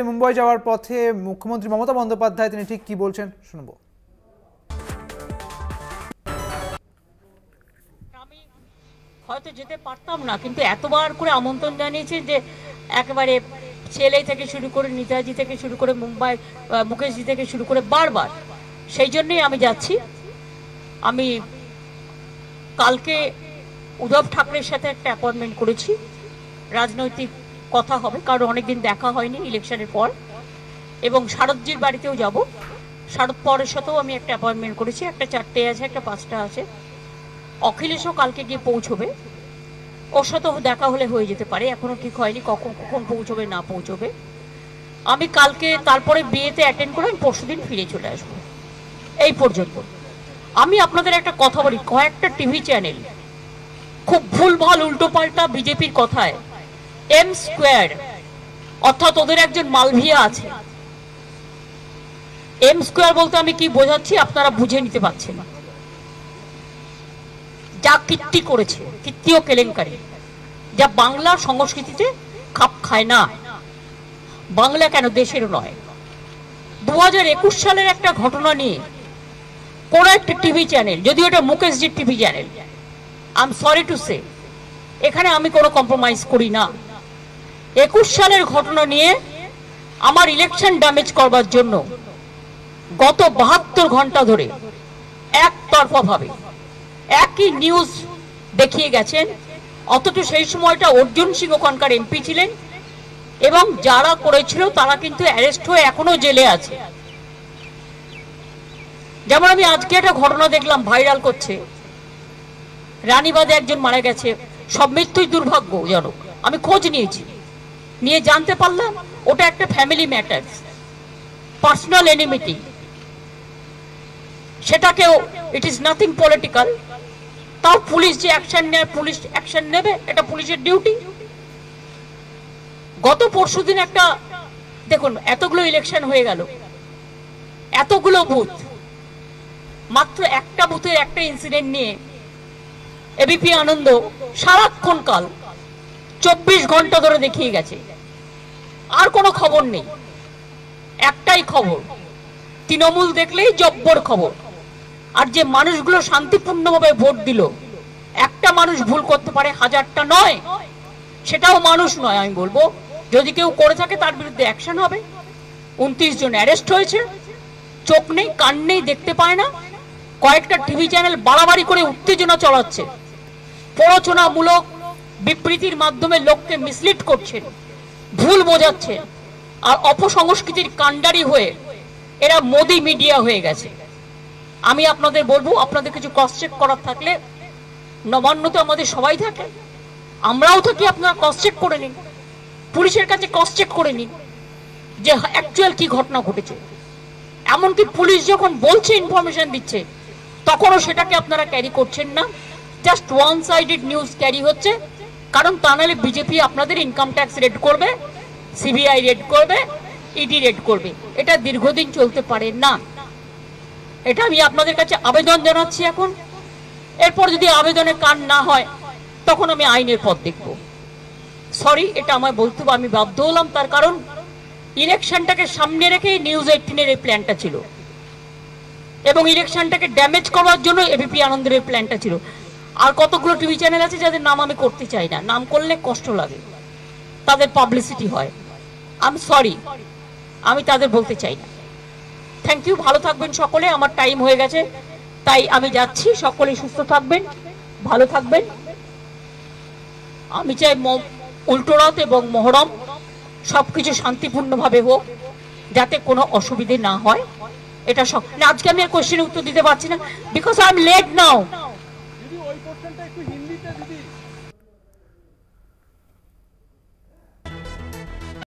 মুম্বাই যাওয়ার পথে মুখ্যমন্ত্রী মমতা বন্দ্যোপাধ্যায় তিনি ঠিক কি বলছেন শুনবো। আমি হয়তো যেতে পারতাম না, কিন্তু এতবার করে আমন্ত্রণ জানিয়েছে যে একেবারে ছেলে থেকে শুরু করে নেতাজি থেকে শুরু করে মুম্বাই মুকেশজি থেকে শুরু করে বারবার, সেই জন্যই আমি যাচ্ছি। আমি কালকে উদ্ধব ঠাকরের সাথে একটা অ্যাপয়েন্টমেন্ট করেছি, রাজনৈতিক কথা হবে, কারণ অনেকদিন দেখা হয়নি ইলেকশনের পর। এবং শারদজির বাড়িতেও যাব, শারদ পরের সাথেও আমি একটা অ্যাপয়েন্টমেন্ট করেছি, একটা 4টে আছে, একটা 5টা আছে। অখিলেশও কালকে গিয়ে পৌঁছবে, ওর সাথেও দেখা হলে হয়ে যেতে পারে, এখনো ঠিক হয়নি কখন পৌঁছবে না পৌঁছবে। আমি কালকে তারপরে বিয়েতে অ্যাটেন্ড করে আমি পরশুদিন ফিরে চলে আসবো। এই পর্যন্ত আমি আপনাদের একটা কথা বলি, কয়েকটা টিভি চ্যানেল খুব ভুলভাল উল্টোপাল্টা বিজেপির কথায় এম স্কোয়ার, অর্থাৎ ওদের একজন মালভিয়া আছে। এম স্কোয়ার বলতে আমি কি বোঝাচ্ছি আপনারা বুঝে নিতে পারছেন না। যা কীর্তি করেছে, কীর্তি ও কেলেঙ্কারি, যা বাংলার সংস্কৃতিতে খাপ খায় না, বাংলা কেন দেশের নয়। 2021 সালের একটা ঘটনা নিয়ে কোন একটা টিভি চ্যানেল, যদিও এটা মুকেশজির TV channel, I am sorry to say, এখানে আমি কোনো কম্প্রোমাইজ করি না। 21 সালের ঘটনা নিয়ে আমার ইলেকশন ড্যামেজ করবার জন্য গত 72 ঘন্টা ধরে একতরফা ভাবে একই নিউজ দেখিয়ে গেছেন। অথচ সেই সময়টা অর্জুন সিং ওখানকার এমপি ছিলেন, এবং যারা করেছিল তারা কিন্তু অ্যারেস্ট হয়ে এখনো জেলে আছে। যেমন আমি আজকে একটা ঘটনা দেখলাম ভাইরাল করছে, রানীবাদে একজন মারা গেছে, সব মৃত্যুই দুর্ভাগ্যজনক। আমি খোঁজ নিয়ে জানতে পারলাম ওটা একটা ফ্যামিলি ম্যাটার, পার্সোনাল এনিমিটি, সেটাকেও ইট ইজ নাথিং পলিটিক্যাল। তাও পুলিশ যে অ্যাকশন নেয়, পুলিশ অ্যাকশন নেবে, এটা পুলিশের ডিউটি। গত পরশুদিন একটা দেখুন, এতগুলো ইলেকশন হয়ে গেল, এতগুলো বুথ, মাত্র একটা বুথের একটা ইনসিডেন্ট নিয়ে এবিপি আনন্দ সারাক্ষণ কাল 24 ঘন্টা ধরে দেখিয়ে গেছে। আর কোনো খবর নেই, একটাই খবর, তৃণমূল দেখলেই জব্বর খবর। আর যে মানুষগুলো শান্তিপূর্ণভাবে ভোট দিল, একটা মানুষ ভুল করতে পারে, হাজারটা নয়, সেটাও মানুষ নয়। আমি বলবো যদি কেউ করে থাকে তার বিরুদ্ধে অ্যাকশন হবে। 29 জন অ্যারেস্ট হয়েছে, চোখ নেই কান নেই, দেখতে পায় না। কয়েকটা টিভি চ্যানেল বাড়াবাড়ি করে উত্তেজনা চলাচ্ছে, প্ররোচনামূলক বিবৃতির মাধ্যমে লোককে মিসলিড করছেন, ভুল বোঝাচ্ছে। আর অপসংস্কৃতির কাণ্ডারি হয়ে এরা মোদি মিডিয়া হয়ে গেছে। আমি আপনাদের বলবো, আপনাদের কিছু ক্রস চেক করার থাকলে, নবান্ন তো আমাদের সবাই থাকে, আমরাও থাকি, আপনারা ক্রস চেক করে নিন, পুলিশের কাছে ক্রস চেক করে নিন যে অ্যাকচুয়াল কি ঘটনা ঘটেছে। এমনকি পুলিশ যখন বলছে, ইনফরমেশন দিচ্ছে, তখনও সেটাকে আপনারা ক্যারি করছেন না, just one sided news carry হচ্ছে। কারণ তা নাহলে বিজেপি আপনাদের ইনকাম ট্যাক্স রেড করবে, সিবিআই রেড করবে, ইডি রেড করবে। এটা দীর্ঘদিন চলতে পারে না। এটা আমি আপনাদের কাছে আবেদন জানাচ্ছি এখন। এরপর যদি আবেদনে কান না হয়, তখন আমি আইনের পথ দেখব। সরি, এটা আমায় বলতে হবে, আমি বাধ্য হলাম। তার কারণ ইলেকশনটাকে সামনে রেখেই নিউজ 18-এর এই প্ল্যানটা ছিল, এবং ইলেকশনটাকে ড্যামেজ করার জন্য এবিপি আনন্দের এই প্ল্যানটা ছিল। আর কতগুলো টিভি চ্যানেল আছে যাদের নাম আমি করতে চাই না, নাম করলে কষ্ট লাগে, তাদের পাবলিসিটি হয়। আই এম সরি, আমি তাদের বলতে চাই না। থ্যাংক ইউ, ভালো থাকবেন সকলে। আমার টাইম হয়ে গেছে, তাই আমি যাচ্ছি। সকলে সুস্থ থাকবেন, ভালো থাকবেন। আমি চাই উল্টোরথ এবং মহরম সবকিছু শান্তিপূর্ণভাবে হোক, যাতে কোনো অসুবিধে না হয়। এটা সব আজকে আমি আর কোশ্চেনের উত্তর দিতে পারছি না, because I am late now.